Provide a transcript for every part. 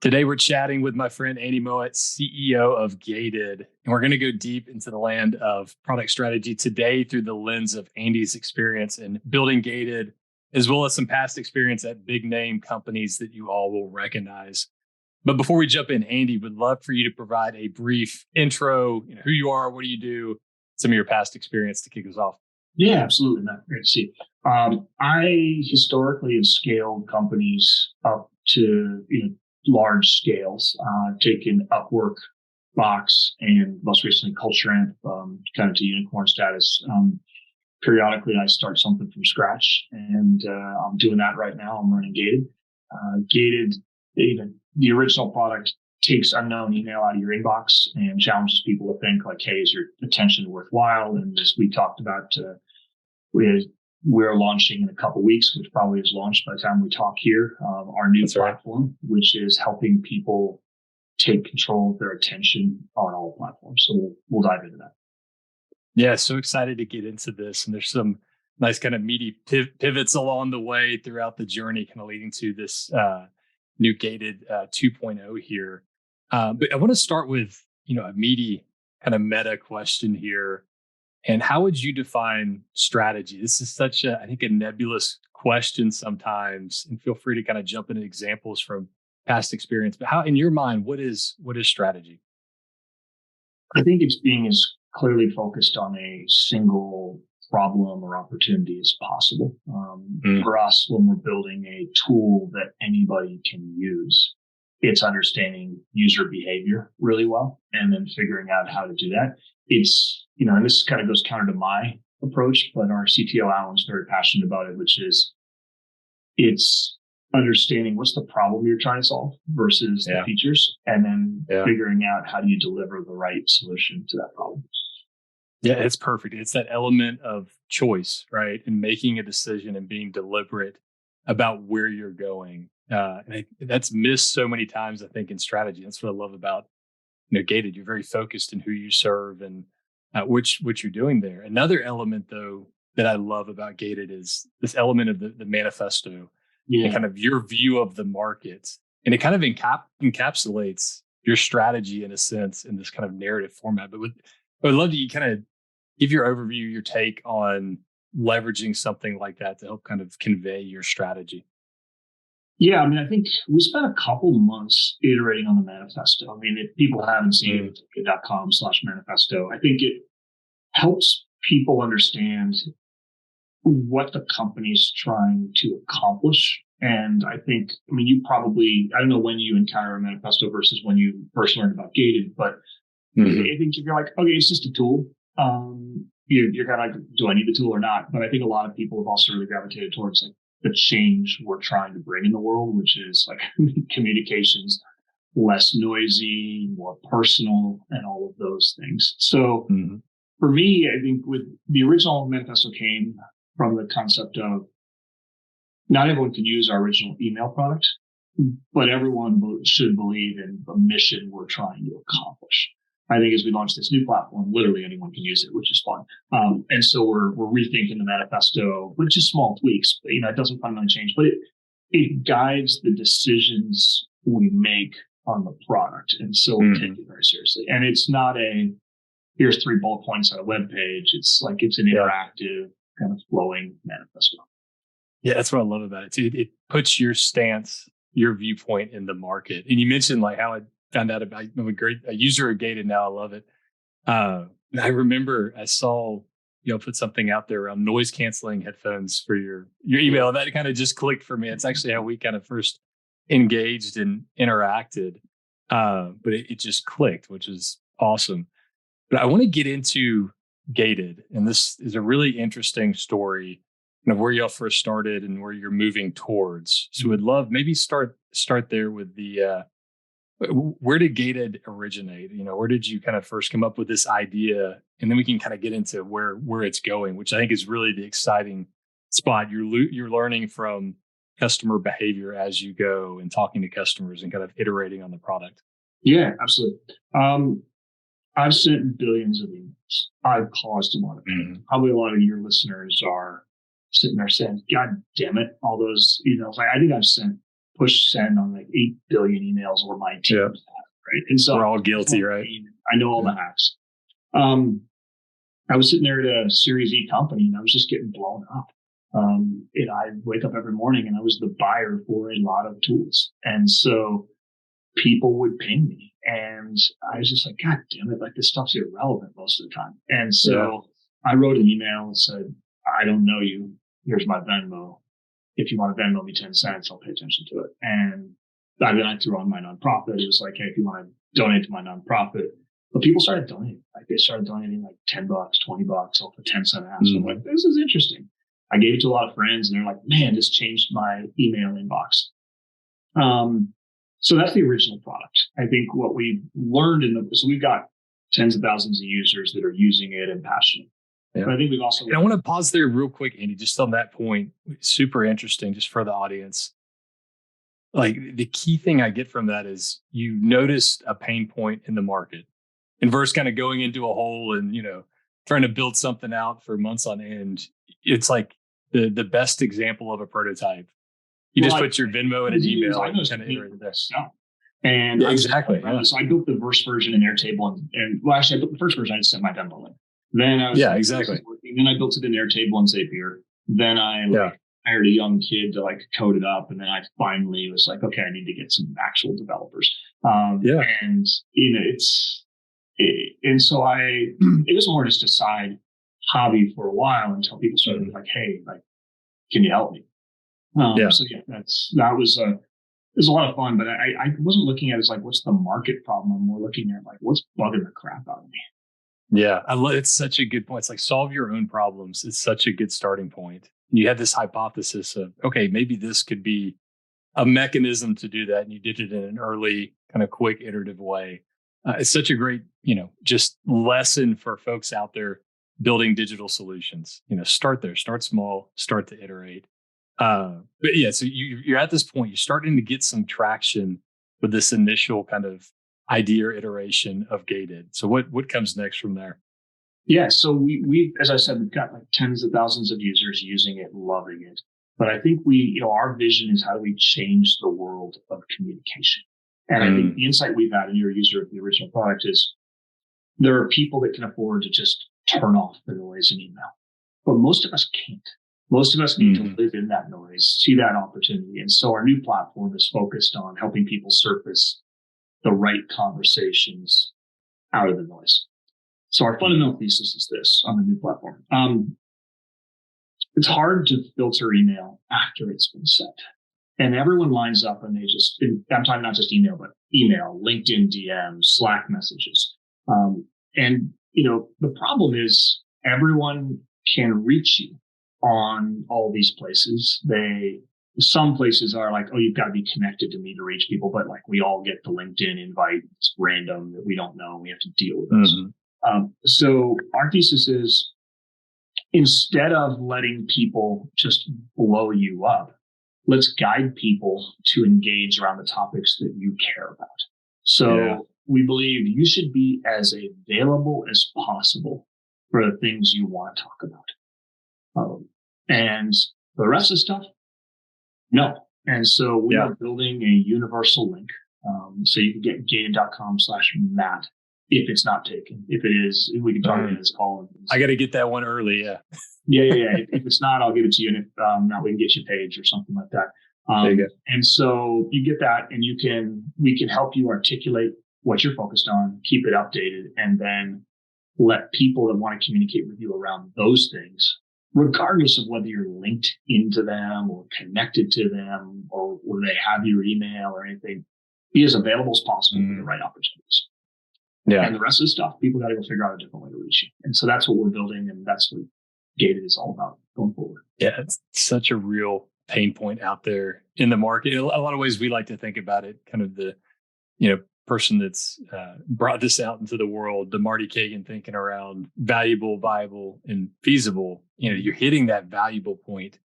Today, we're chatting with my friend Andy Mowat, CEO of Gated, and we're going to go deep into the land of product strategy today through the lens of Andy's experience in building Gated, as well as some past experience at big name companies that you all will recognize. But before we jump in, Andy, would love for you to provide a brief intro, who you are, what do you do, some of your past experience to kick us off. Yeah, absolutely, Matt. Great to see you. I historically have scaled companies up to large scales, taken Upwork, Box, and most recently Culture Amp, kind of to unicorn status. Periodically, I start something from scratch, and I'm doing that right now. I'm running Gated. Gated, the original product takes unknown email out of your inbox and challenges people to think like, hey, is your attention worthwhile? And as we talked about, we're launching in a couple of weeks, which probably is launched by the time we talk here, our new platform, which is helping people take control of their attention on all platforms. So we'll dive into that. Yeah, so excited to get into this. And there's some nice kind of meaty pivots along the way throughout the journey, kind of leading to this new Gated 2.0 here. But I want to start with, a meaty kind of meta question here. And how would you define strategy? This is such a nebulous question sometimes, and feel free to kind of jump into examples from past experience. But how, in your mind, what is strategy? I think it's being as clearly focused on a single problem or opportunity as possible. For us, when we're building a tool that anybody can use, it's understanding user behavior really well and then figuring out how to do that. It's, and this kind of goes counter to my approach, but our CTO, Alan's very passionate about it, which is it's understanding what's the problem you're trying to solve versus the features, and then figuring out how do you deliver the right solution to that problem. Yeah, it's perfect. It's that element of choice, right? And making a decision and being deliberate about where you're going. And that's missed so many times, I think, in strategy. That's what I love about Gated. You're very focused in who you serve and what you're doing there. Another element, though, that I love about Gated is this element of the manifesto and kind of your view of the market. And it kind of encapsulates your strategy in a sense in this kind of narrative format. But I would love to kind of give your overview, your take on leveraging something like that to help kind of convey your strategy. Yeah, I think we spent a couple months iterating on the manifesto. If people haven't seen it, .com/manifesto, I think it helps people understand what the company's trying to accomplish. And I think, you probably, I don't know when you encounter a manifesto versus when you first learned about Gated, but I think if you're like, okay, it's just a tool. You're kind of like, do I need the tool or not? But I think a lot of people have also really gravitated towards like the change we're trying to bring in the world, which is like communications, less noisy, more personal, and all of those things. So for me, I think with the original manifesto came from the concept of not everyone can use our original email product, but everyone should believe in the mission we're trying to accomplish. I think as we launch this new platform, literally anyone can use it, which is fun. And so we're rethinking the manifesto, which is small tweaks, but it doesn't fundamentally change, but it guides the decisions we make on the product. And so we take it very seriously. And it's not here's 3 bullet points on a web page. It's like it's an interactive kind of flowing manifesto. Yeah, that's what I love about it too. It puts your stance, your viewpoint in the market. And you mentioned like how I found out about a user of Gated. Now I love it. I remember I saw put something out there around noise canceling headphones for your email. That kind of just clicked for me. It's actually how we kind of first engaged and interacted. But it just clicked, which is awesome. But I want to get into Gated, and this is a really interesting story of where y'all first started and where you're moving towards. So we'd love maybe start there with the where did Gated originate? Where did you kind of first come up with this idea? And then we can kind of get into where it's going, which I think is really the exciting spot. You're learning from customer behavior as you go and talking to customers and kind of iterating on the product. Yeah, absolutely. I've sent billions of emails. I've caused a lot of pain. Probably a lot of your listeners are sitting there saying, God damn it, all those emails. I think I've sent push send on like 8 billion emails, or my teams have, right? And so we're all guilty, right? I know all the hacks. I was sitting there at a Series E company, and I was just getting blown up. And I wake up every morning, and I was the buyer for a lot of tools, and so people would ping me, and I was just like, God damn it, like this stuff's irrelevant most of the time. And so I wrote an email and said, I don't know you. Here's my Venmo. If you want to Venmo me 10 cents, I'll pay attention to it. And then I threw on my nonprofit. It was like, hey, if you want to donate to my nonprofit. But people started donating. Like they started donating like $10, $20 off a 10-cent ask. I'm like, this is interesting. I gave it to a lot of friends, and they're like, man, this changed my email inbox. So that's the original product. I think what we learned so we've got tens of thousands of users that are using it and passionate. Yeah. But I think we've also. And I want to pause there real quick, Andy, just on that point. Super interesting, just for the audience. Like the key thing I get from that is you noticed a pain point in the market, and versus kind of going into a hole and trying to build something out for months on end. It's like the best example of a prototype. You just put your Venmo in an email and kind of iterated there. And exactly. So I built the first version in Airtable, and actually I built the first version. I just sent my Venmo link. Then I was exactly. Then I built it in Airtable and Zapier. Then I hired a young kid to like code it up, and then I finally was like, okay, I need to get some actual developers. And and so it was more just a side hobby for a while until people started being like, hey, like, can you help me? So that was it was a lot of fun, but I wasn't looking at it as like, what's the market problem? I'm more looking at like, what's bugging the crap out of me. Yeah, it's such a good point. It's like solve your own problems. It's such a good starting point. You had this hypothesis of, okay, maybe this could be a mechanism to do that. And you did it in an early kind of quick iterative way. It's such a great, just lesson for folks out there building digital solutions. Start there, start small, start to iterate. But yeah, so you're at this point, you're starting to get some traction with this initial kind of idea or iteration of gated. So what comes next from there? Yeah, so we as I said, we've got like tens of thousands of users using it, loving it. But I think our vision is, how do we change the world of communication? And I think the insight we've had, and you're a user of the original product, is there are people that can afford to just turn off the noise in email, but most of us can't. Most of us need to live in that noise, see that opportunity. And so our new platform is focused on helping people surface the right conversations out of the noise. So our fundamental thesis is this on the new platform. It's hard to filter email after it's been sent. And everyone lines up and I'm talking not just email, but email, LinkedIn DMs, Slack messages. And the problem is everyone can reach you on all these places. Some places are like, oh, you've got to be connected to me to reach people, but like we all get the LinkedIn invite. It's random that we don't know. We have to deal with this. So our thesis is, instead of letting people just blow you up, let's guide people to engage around the topics that you care about. So we believe you should be as available as possible for the things you want to talk about. And the rest of the stuff, no. And so we are building a universal link. So you can get gated.com/Matt if it's not taken. If it is, we can talk about this call. I got to get that one early. Yeah. If it's not, I'll give it to you. And if not, we can get you a page or something like that. There you go. And so you get that, and we can help you articulate what you're focused on, keep it updated, and then let people that want to communicate with you around those things, regardless of whether you're linked into them or connected to them or they have your email or anything, be as available as possible for the right opportunities. Yeah. And the rest of the stuff, people got to go figure out a different way to reach you. And so that's what we're building, and that's what Gated is all about going forward. Yeah, it's such a real pain point out there in the market. In a lot of ways, we like to think about it, kind of the, person that's brought this out into the world, the Marty Kagan thinking around valuable, viable, and feasible. You're hitting that valuable point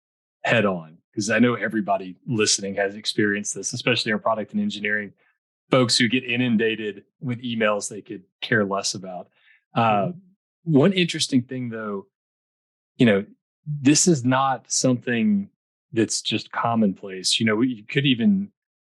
head on, because I know everybody listening has experienced this, especially our product and engineering folks who get inundated with emails they could care less about. One interesting thing, though, this is not something that's just commonplace. You could even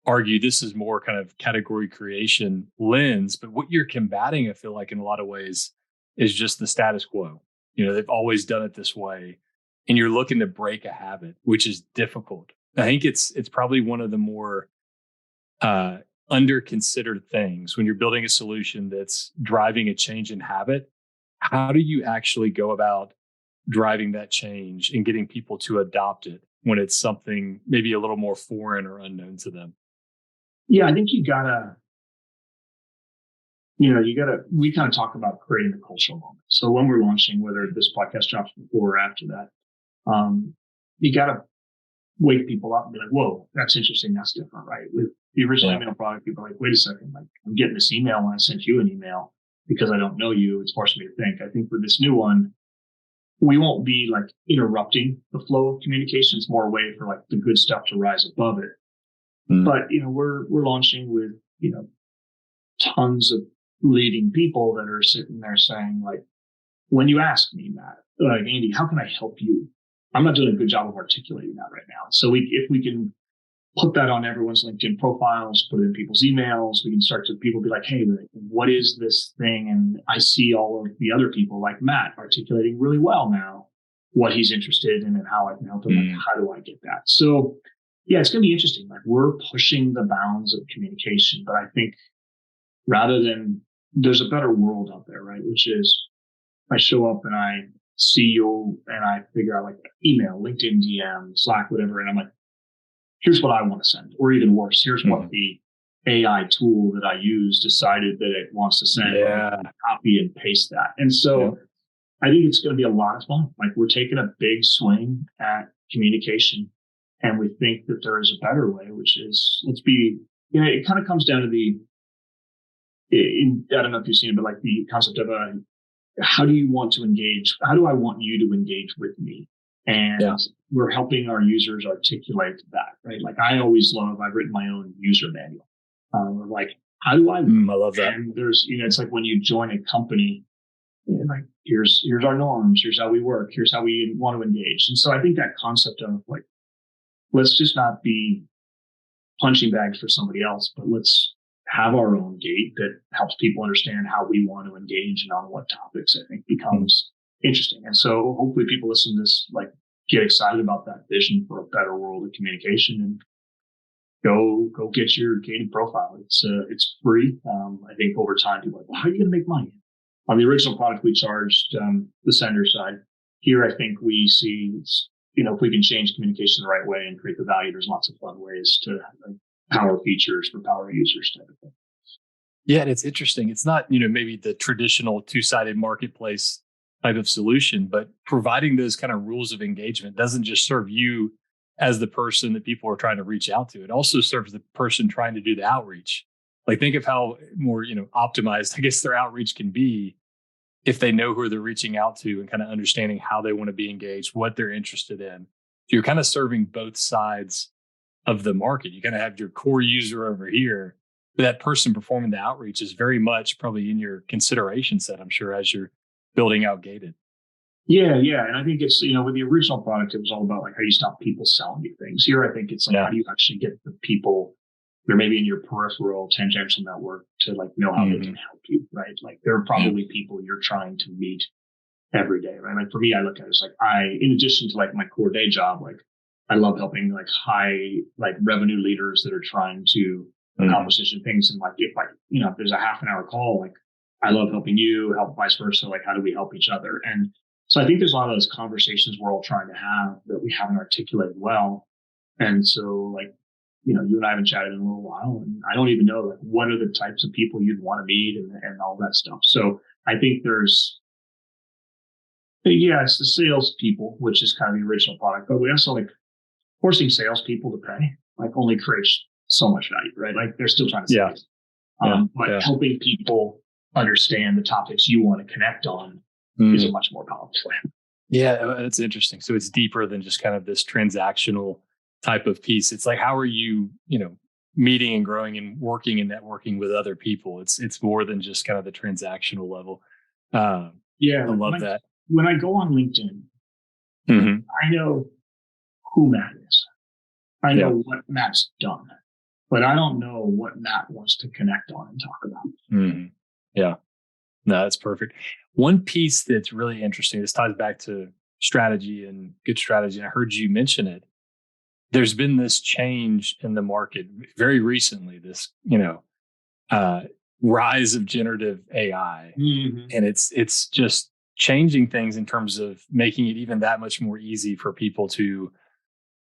argue this is more kind of category creation lens, but what you're combating, I feel like in a lot of ways, is just the status quo. They've always done it this way, and you're looking to break a habit, which is difficult. I think it's probably one of the more under considered things when you're building a solution that's driving a change in habit. How do you actually go about driving that change and getting people to adopt it when it's something maybe a little more foreign or unknown to them? Yeah, I think we kind of talk about creating a cultural moment. So when we're launching, whether this podcast drops before or after that, you got to wake people up and be like, whoa, that's interesting. That's different, right? With the original email product, people are like, wait a second, like I'm getting this email when I sent you an email because I don't know you. It's forcing me to think. I think with this new one, we won't be like interrupting the flow of communication. It's more a way for like the good stuff to rise above it. But, we're launching with, tons of leading people that are sitting there saying like, when you ask me, Matt, like, Andy, how can I help you? I'm not doing a good job of articulating that right now. So if we can put that on everyone's LinkedIn profiles, put it in people's emails, we can start to people be like, hey, what is this thing? And I see all of the other people like Matt articulating really well now what he's interested in and how I can help him. Like, how do I get that? So yeah, it's going to be interesting. Like we're pushing the bounds of communication, but I think rather than there's a better world out there, right? Which is I show up and I see you and I figure out like email, LinkedIn DM, Slack, whatever. And I'm like, here's what I want to send. Or even worse, here's what the AI tool that I use decided that it wants to send. Yeah. Copy and paste that. And so I think it's going to be a lot of fun. Like we're taking a big swing at communication. And we think that there is a better way, which is it kind of comes down to I don't know if you've seen it, but like the concept of how do you want to engage? How do I want you to engage with me? And we're helping our users articulate that, right? Like I've written my own user manual. Like, how do I love that. And there's, it's like when you join a company, like here's our norms, here's how we work, here's how we want to engage. And so I think that concept of like, let's just not be punching bags for somebody else, but let's have our own gate that helps people understand how we want to engage and on what topics, I think becomes interesting. And so hopefully people listen to this, like get excited about that vision for a better world of communication and go get your gated profile. It's free. I think over time people are like, well, how are you going to make money? On the original product, we charged the sender side. Here, I think we see, if we can change communication the right way and create the value, there's lots of fun ways to power features for power users type of thing. Yeah, and it's interesting. It's not, maybe the traditional two-sided marketplace type of solution, but providing those kind of rules of engagement doesn't just serve you as the person that people are trying to reach out to. It also serves the person trying to do the outreach. Like think of how more, optimized, I guess, their outreach can be if they know who they're reaching out to and kind of understanding how they want to be engaged, what they're interested in. So you're kind of serving both sides of the market. You kind of have your core user over here, but that person performing the outreach is very much probably in your consideration set, I'm sure, as you're building out gated. Yeah. And I think it's, with the original product, it was all about like how you stop people selling you things. Here, I think it's like, how do you actually get the people that are maybe in your peripheral tangential network to like know how they can help you, right? Like there are probably people you're trying to meet every day, right? Like for me, I look at it as like in addition to like my core day job, like I love helping like high, like revenue leaders that are trying to accomplish different things. And like, if there's a half an hour call, like I love helping you, help vice versa. Like, how do we help each other? And so I think there's a lot of those conversations we're all trying to have that we haven't articulated well. And so like, you and I haven't chatted in a little while, and I don't even know like what are the types of people you'd want to meet and all that stuff. So I think there's, it's the sales people, which is kind of the original product, but we also like forcing salespeople to pay, like only creates so much value, right? Like they're still trying to sell. But helping people understand the topics you want to connect on is a much more powerful plan. Yeah, that's interesting. So it's deeper than just kind of this transactional type of piece. It's like, how are you, meeting and growing and working and networking with other people? It's more than just kind of the transactional level. I love that. When I go on LinkedIn, I know who Matt is. I know what Matt's done. but I don't know what Matt wants to connect on and talk about. Mm-hmm. Yeah. No, that's perfect. One piece that's really interesting, this ties back to strategy and good strategy, and I heard you mention it. There's been this change in the market very recently, this, uh, rise of generative AI. Mm-hmm. And it's just changing things in terms of making it even that much more easy for people to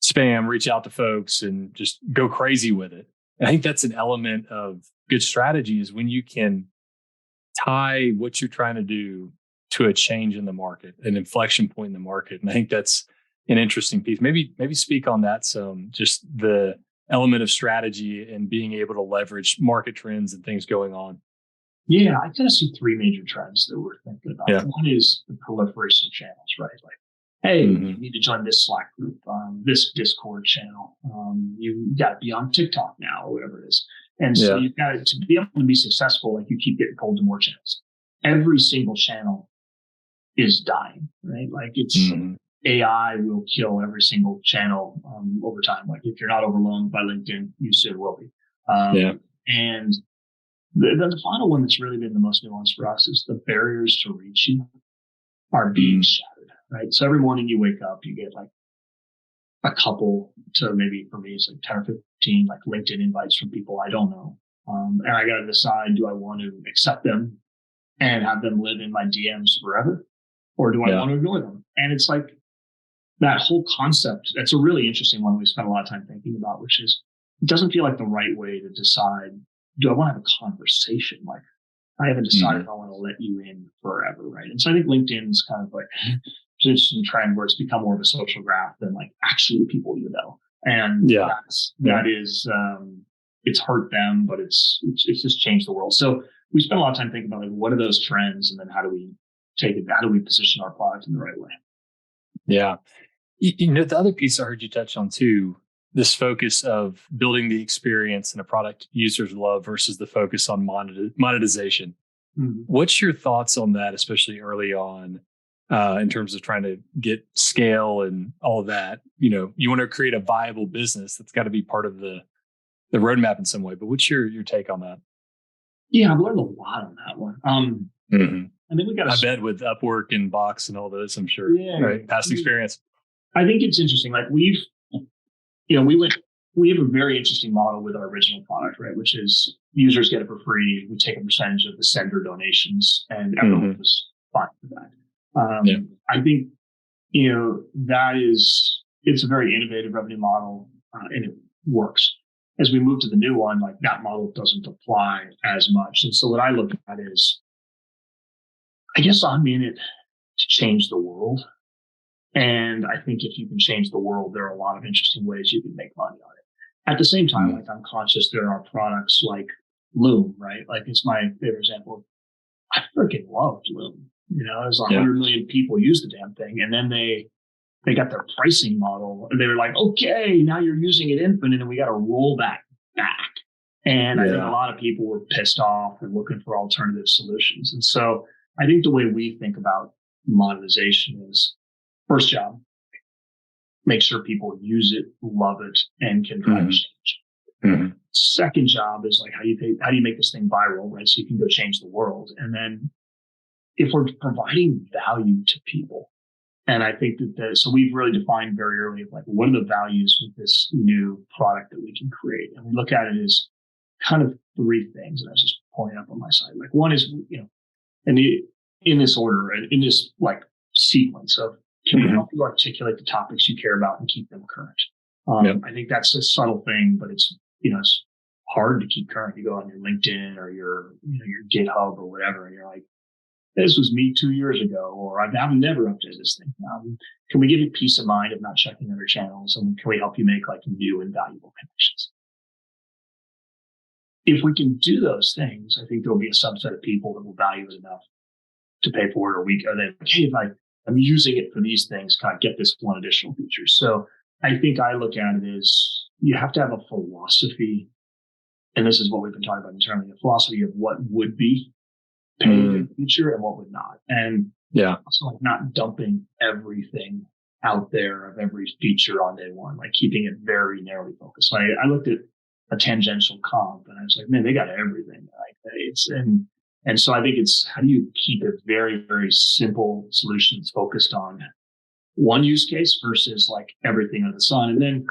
spam, reach out to folks, and just go crazy with it. And I think that's an element of good strategy is when you can tie what you're trying to do to a change in the market, an inflection point in the market. And I think that's an interesting piece. Maybe speak on that some, just the element of strategy and being able to leverage market trends and things going on. Yeah, I kind of see three major trends that we're thinking about. Yeah. One is the proliferation of channels, right? Like, hey, you need to join this Slack group, this Discord channel. You got to be on TikTok now, or whatever it is. And so you've got to be able to be successful, like you keep getting pulled to more channels. Every single channel is dying, right? Like it's AI will kill every single channel over time. Like if you're not overwhelmed by LinkedIn, you soon will be. And the final one that's really been the most nuanced for us is the barriers to reach you are being shattered, right? So every morning you wake up, you get like a couple to maybe for me, it's like 10 or 15 like LinkedIn invites from people I don't know. And I got to decide, do I want to accept them and have them live in my DMs forever? Or do I want to ignore them? And it's like that whole concept. That's a really interesting one we spent a lot of time thinking about, which is it doesn't feel like the right way to decide, do I want to have a conversation? Like I haven't decided if I want to let you in forever, right? And so I think LinkedIn's kind of like it's an interesting trend where it's become more of a social graph than like actually people you know. And that is it's hurt them, but it's just changed the world. So we spent a lot of time thinking about like what are those trends, and then how do we take it? How do we position our product in the right way? Yeah, the other piece I heard you touch on too, this focus of building the experience and a product users love versus the focus on monetization. What's your thoughts on that, especially early on, in terms of trying to get scale and all of that? You want to create a viable business that's got to be part of the roadmap in some way. But what's your take on that? Yeah, I've learned a lot on that one. I think we got. I bet with Upwork and Box and all those, I'm sure. Yeah, right. Past experience. I think it's interesting. Like we have a very interesting model with our original product, right? Which is users get it for free. We take a percentage of the sender donations, and everyone was fine with that. I think it's a very innovative revenue model, and it works. As we move to the new one, like that model doesn't apply as much. And so what I look at is, I guess I'm in it to change the world. And I think if you can change the world, there are a lot of interesting ways you can make money on it. At the same time, like I'm conscious there are products like Loom, right? Like it's my favorite example. I freaking loved Loom. There's 100 million people use the damn thing. And then they got their pricing model and they were like, okay, now you're using it infinite and we got to roll that back. And I think a lot of people were pissed off and looking for alternative solutions. And so I think the way we think about monetization is first job, make sure people use it, love it, and can drive change. Second job is like how do you make this thing viral, right? So you can go change the world. And then if we're providing value to people, and I think so we've really defined very early of like what are the values with this new product that we can create, and we look at it as kind of three things. And I was just pulling up on my side. Like one is and in this order and in this like sequence of can we help you articulate the topics you care about and keep them current? I think that's a subtle thing, but it's hard to keep current. You go on your LinkedIn or your GitHub or whatever, and you're like, this was me 2 years ago, or I've never updated this thing. Can we give you peace of mind of not checking other channels? And can we help you make like new and valuable connections? If we can do those things, I think there'll be a subset of people that will value it enough to pay for it, or they like, hey, if I'm using it for these things, can I get this one additional feature? So I think I look at it as you have to have a philosophy, and this is what we've been talking about internally, a philosophy of what would be paid in the future and what would not. And also like not dumping everything out there of every feature on day one, like keeping it very narrowly focused. So I looked at a tangential comp. And I was like, man, they got everything. Like it's, and so I think it's how do you keep it very, very simple solutions focused on one use case versus like everything under the sun. And then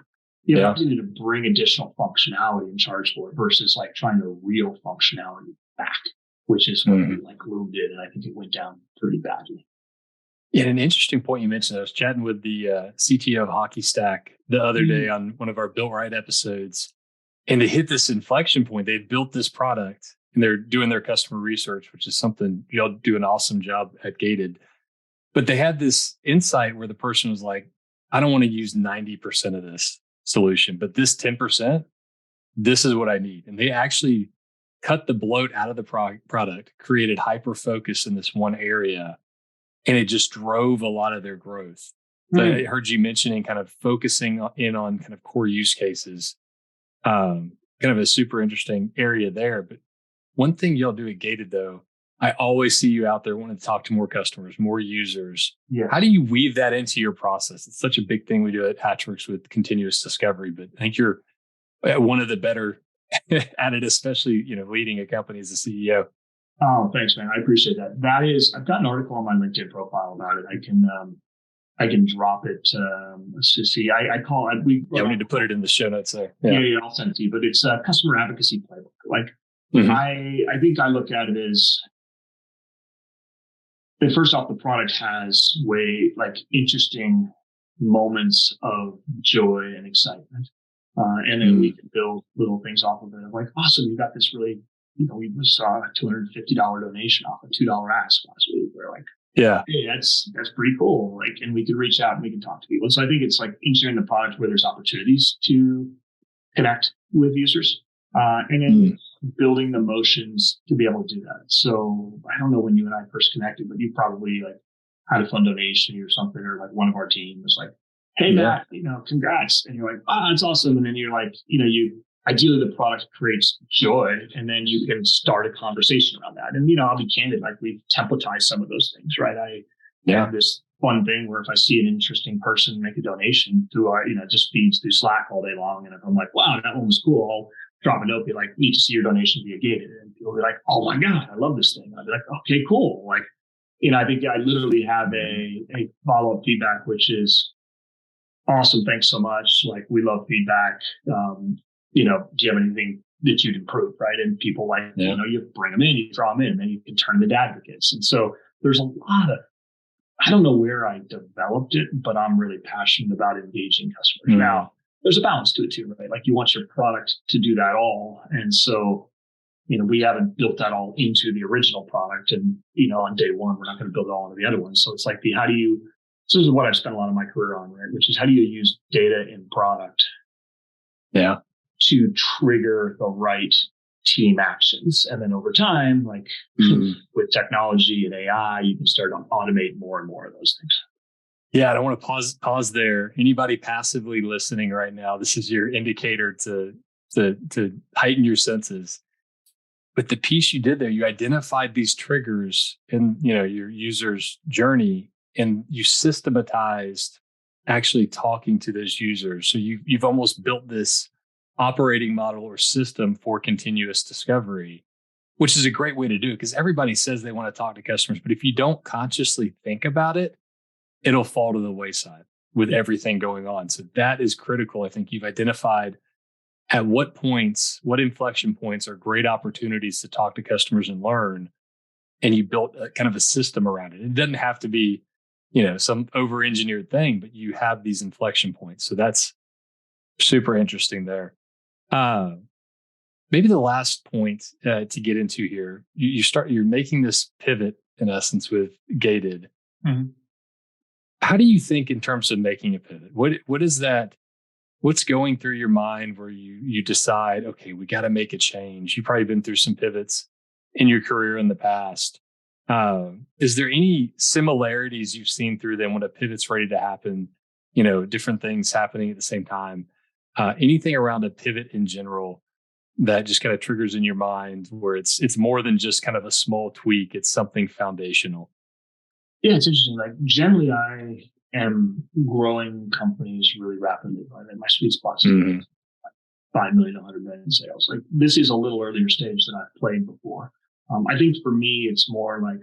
the opportunity to bring additional functionality and charge for it versus like trying to reel functionality back, which is what like Loom did. And I think it went down pretty badly. Yeah, an interesting point you mentioned. I was chatting with the CTO of Hockey Stack the other day on one of our Built Right episodes, and they hit this inflection point. They'd built this product, and they're doing their customer research, which is something y'all do an awesome job at Gated. But they had this insight where the person was like, I don't want to use 90% of this solution, but this 10%, this is what I need. And they actually cut the bloat out of the product, created hyper focus in this one area, and it just drove a lot of their growth. So I heard you mentioning kind of focusing in on kind of core use cases, kind of a super interesting area there. But one thing y'all do at Gated, though, I always see you out there wanting to talk to more customers, more users. Yes. How do you weave that into your process? It's such a big thing we do at Hatchworks with continuous discovery, but I think you're one of the better at it, especially, leading a company as a CEO. Oh, thanks, man. I appreciate that. I've got an article on my LinkedIn profile about it. I can drop it. Let's just see. I call it. We need to put it in the show notes there. Yeah, I'll send it to you. But it's a customer advocacy playbook. Like I think I look at it as, first off, the product has interesting moments of joy and excitement. And then we can build little things off of it. Like, awesome, you got this really, we saw a $250 donation off a $2 ask last week. We're like, hey, that's pretty cool. Like, and we can reach out and we can talk to people. So I think it's like engineering the product where there's opportunities to connect with users, and then building the motions to be able to do that. So I don't know when you and I first connected, but you probably like had a fun donation or something, or like one of our team was like, hey, Matt, congrats. And you're like, it's awesome. And then you're like, ideally the product creates joy, and then you can start a conversation around that. And, I'll be candid, like we've templatized some of those things, right? I have this fun thing where if I see an interesting person make a donation through our, just feeds through Slack all day long. And if I'm like, wow, that one was cool, I'll drop a note, be like, need to see your donation via Gated. And people will be like, oh my God, I love this thing. And I'll be like, okay, cool. Like, I think I literally have a follow-up feedback, which is, awesome. Thanks so much. Like, we love feedback. Do you have anything that you'd improve? Right. And people you bring them in, you throw them in, and then you can turn them into advocates. And so there's a lot of, I don't know where I developed it, but I'm really passionate about engaging customers. Now, there's a balance to it too, right? Like you want your product to do that all. And so, we haven't built that all into the original product. And, on day one, we're not going to build it all into the other one. So it's like this is what I've spent a lot of my career on, right? Which is how do you use data in product to trigger the right team actions? And then over time, like with technology and AI, you can start to automate more and more of those things. Yeah, I don't want to pause there. Anybody passively listening right now, this is your indicator to heighten your senses. But the piece you did there, you identified these triggers in your user's journey, and you systematized actually talking to those users. So you've almost built this operating model or system for continuous discovery, which is a great way to do it, because everybody says they want to talk to customers, but if you don't consciously think about it, it'll fall to the wayside with everything going on. So that is critical. I think you've identified at what inflection points are great opportunities to talk to customers and learn, and you built a kind of a system around it. It doesn't have to be some over-engineered thing, but you have these inflection points. So that's super interesting there. Maybe the last point to get into here, you're making this pivot in essence with Gated. How do you think in terms of making a pivot? What is that? What's going through your mind where you decide, okay, we got to make a change? You've probably been through some pivots in your career in the past. Is there any similarities you've seen through them when a pivot's ready to happen? Different things happening at the same time. Anything around a pivot in general that just kind of triggers in your mind where it's more than just kind of a small tweak, it's something foundational? Yeah, it's interesting. Like generally, I am growing companies really rapidly. Right? And my sweet spot is 5 million, 100 million sales. Like this is a little earlier stage than I've played before. I think for me, it's more like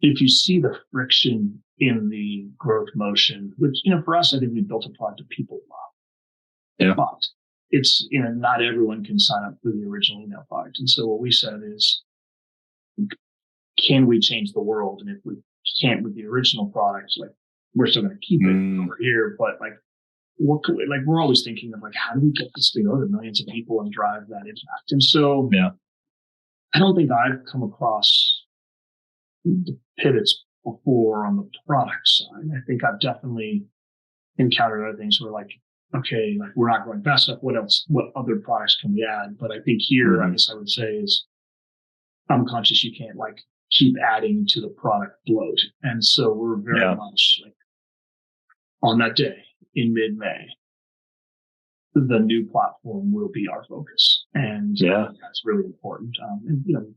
if you see the friction in the growth motion, which, for us, I think we built a product that people love. Yeah. But it's, not everyone can sign up for the original email product. And so what we said is, can we change the world? And if we can't with the original product, like we're still going to keep it over here. But like, what could we, like, we're always thinking of like, how do we get this to go to millions of people and drive that impact? And so I don't think I've come across the pivots before on the product side. I think I've definitely encountered other things where like, okay, like we're not growing fast enough. What other products can we add? But I think here, I guess I would say is I'm conscious you can't like keep adding to the product bloat. And so we're very much like on that day in mid-May, the new platform will be our focus. And that's really important. And,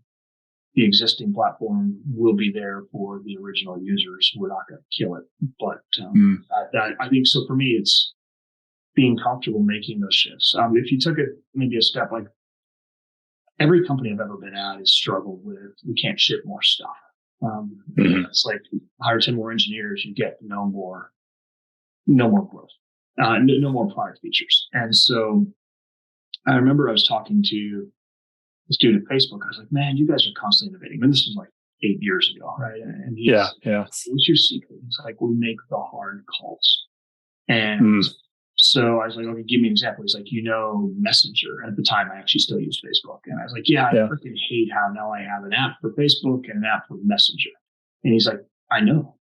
the existing platform will be there for the original users. We're not going to kill it. But I think so for me, it's being comfortable making those shifts. If you took it maybe a step, like every company I've ever been at has struggled with, we can't ship more stuff. It's like hire 10 more engineers, you get no more growth, no more product features. And so I remember I was talking to this dude at Facebook. I was like, man, you guys are constantly innovating. And this was like 8 years ago, right? And what's your secret? He's like, we make the hard calls. And so I was like, okay, give me an example. He's like, Messenger. And at the time, I actually still used Facebook. And I was like, I freaking hate how now I have an app for Facebook and an app for Messenger. And he's like, I know.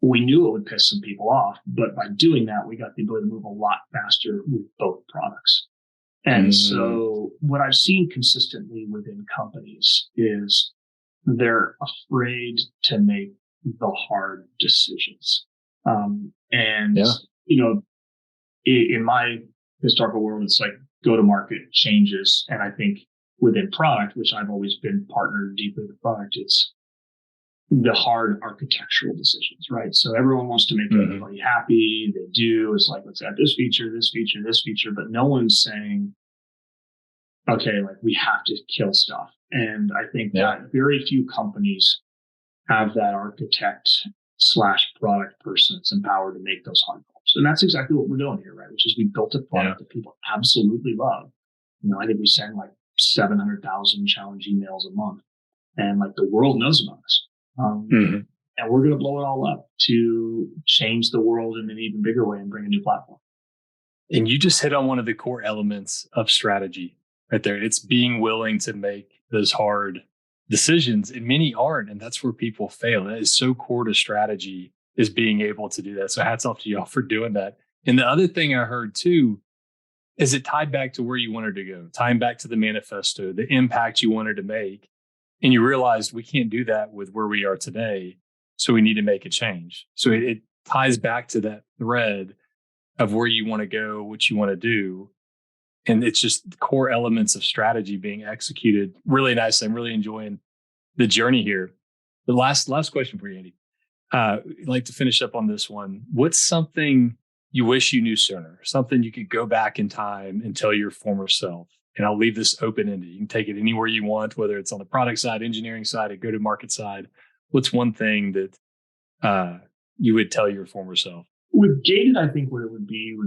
We knew it would piss some people off, but by doing that, we got the ability to move a lot faster with both products. And so what I've seen consistently within companies is they're afraid to make the hard decisions. In my historical world, it's like go-to-market changes. And I think within product, which I've always been partnered deeply with product, it's the hard architectural decisions, right? So everyone wants to make everybody happy. They do. It's like, let's add this feature, this feature, this feature, but no one's saying, okay, like we have to kill stuff. And I think that very few companies have that architect / product person that's empowered to make those hard calls. And that's exactly what we're doing here, right? Which is we built a product that people absolutely love. I think we send like 700,000 challenge emails a month, and like the world knows about us. And we're going to blow it all up to change the world in an even bigger way and bring a new platform. And you just hit on one of the core elements of strategy right there. It's being willing to make those hard decisions, and many aren't. And that's where people fail. That is so core to strategy, is being able to do that. So hats off to y'all for doing that. And the other thing I heard too, is it tied back to where you wanted to go, tying back to the manifesto, the impact you wanted to make. And you realized we can't do that with where we are today. So we need to make a change. So it ties back to that thread of where you want to go, what you want to do. And it's just core elements of strategy being executed really nicely. I'm really enjoying the journey here. The last question for you, Andy. I'd like to finish up on this one. What's something you wish you knew sooner? Something you could go back in time and tell your former self? And I'll leave this open-ended. You can take it anywhere you want, whether it's on the product side, engineering side, or go-to-market side. What's one thing that you would tell your former self? With Gated, I think what it would be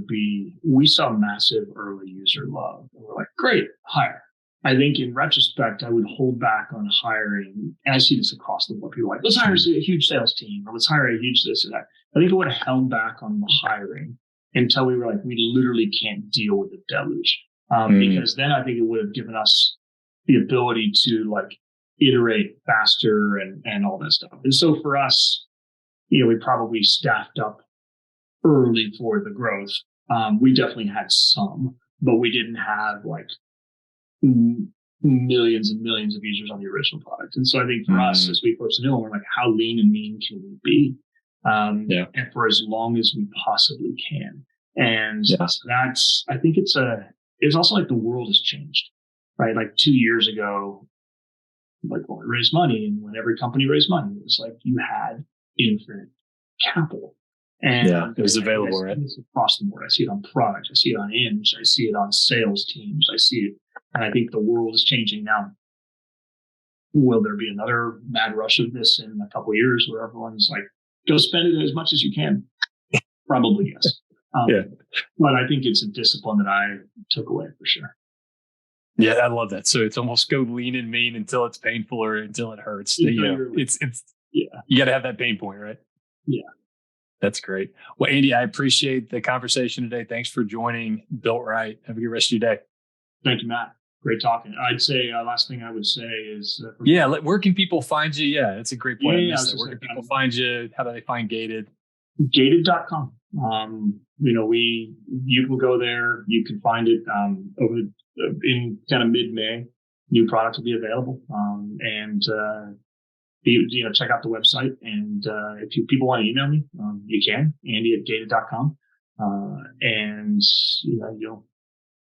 we saw massive early user love. And we're like, great, hire. I think in retrospect, I would hold back on hiring. And I see this across the board. People are like, let's hire a huge sales team, or let's hire a huge this or that. I think I would have held back on the hiring until we were like, we literally can't deal with the deluge. Because then I think it would have given us the ability to like iterate faster and all that stuff. And so for us, we probably staffed up early for the growth. We definitely had some, but we didn't have like millions and millions of users on the original product. And so I think for us, as we approach the new one, we're like, how lean and mean can we be? And for as long as we possibly can. And so that's, I think it's also like the world has changed, right? Like 2 years ago, like when we raised money and when every company raised money, it was like you had infinite capital. And it was available, right? It's across the board. I see it on product. I see it on Inge. I see it on sales teams. I see it. And I think the world is changing now. Will there be another mad rush of this in a couple of years where everyone's like, go spend it as much as you can? Probably, yes. But I think it's a discipline that I took away for sure. Yeah, I love that. So it's almost go lean and mean until it's painful or until it hurts. It's you got to have that pain point, right? Yeah. That's great. Well, Andy, I appreciate the conversation today. Thanks for joining Built Right. Have a good rest of your day. Thank you, Matt. Great talking. I'd say last thing I would say is where can people find you? Yeah, that's a great point. Where can people find you? How do they find Gated? Gated.com. You can go there. You can find it in kind of mid-May. New products will be available, check out the website. And if people want to email me, you can, Andy@gated.com. And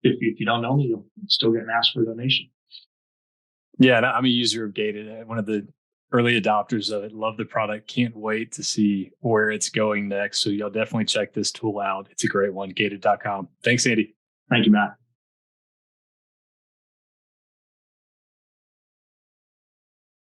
if you don't know me, you'll still get asked for a donation. Yeah, I'm a user of Gated. One of the early adopters of it. Love the product. Can't wait to see where it's going next. So y'all definitely check this tool out. It's a great one. Gated.com. Thanks, Andy. Thank you, Matt.